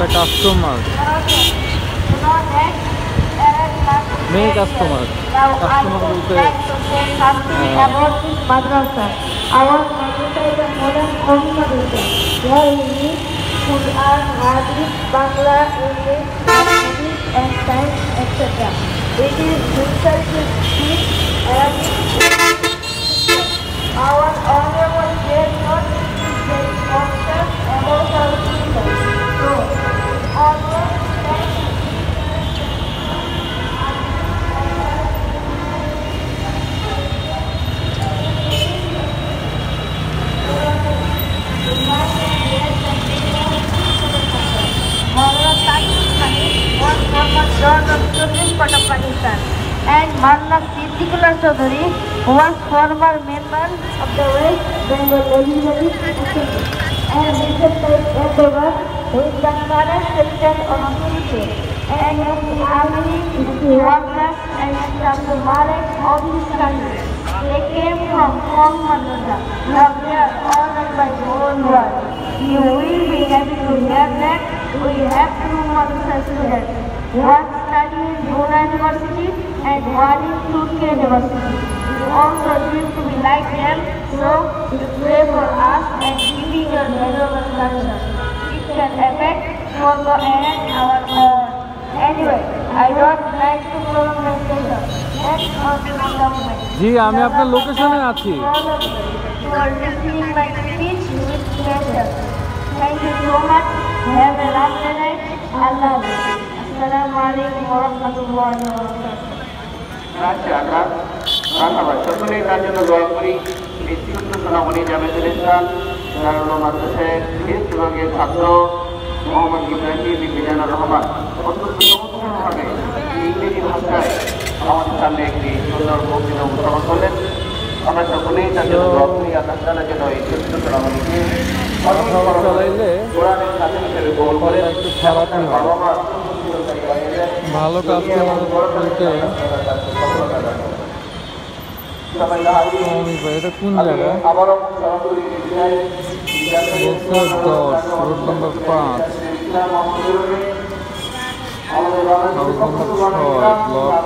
একটা কাস্টমার, মেয়ে customer. Customer বলতে about this madrasa. Our madrasa is a modern home madrasa where we need to learn Hadith, Bangla, English, English and science, etc. It is necessary to speak Arabic. Our honorable guest not is very conscious about our future. So, always thank you. Part of Pakistan, and Marna Siddiqullah Chaudhary, who was former member of the West Bengal Legislative Assembly, and Mr. Said Erdogan, who is the current president of Turkey, and Mr. Ali, Mr. Wagner, and Mr. Abdul Malik of his country. They came from Hong Madrasa. Now they are honored by the whole world. You will be happy to hear that we have two Madrasa students. One studying in Brunei University and one in Turkey University. We also dream to be like them, so you pray for us and giving your valuable culture. It can affect Congo and our own. Anyway, I don't like to prolong my session. Next on to the government. জি, আমি আপনার লোকেশনে আছি। For listening my speech with pleasure. Thank you so much. Have a lovely night. Allah. Assalamualaikum warahmatullahi wabarakatuh. সকলেই তার জন্য দোয়া করি। ব্যক্তিগত সোনামণি জামেদুল ইসলাম দারুল মাদ্রাসার হিন্দ বিভাগের ছাত্র মোহাম্মদ ইব্রাহিম মিজানুর রহমান অত্যন্ত চমৎকারভাবে ইংরেজি ভাষায় আমাদের সামনে একটি সুন্দর বক্তৃতা উপস্থাপন করলেন। আমরা সকলেই তার জন্য দোয়া করি। আল্লাহ তাআলা যেন এই ছোট্ট সোনামণিকে কোরআনের সাথে হিসেবে গ্রহণ করেন। একটু খারাপই হয়, ভালো কাস্টমার বলতে। এটা কোন জায়গা বলছে? 10 রোড নম্বর 5, হাউস নম্বর 6 ব্লক।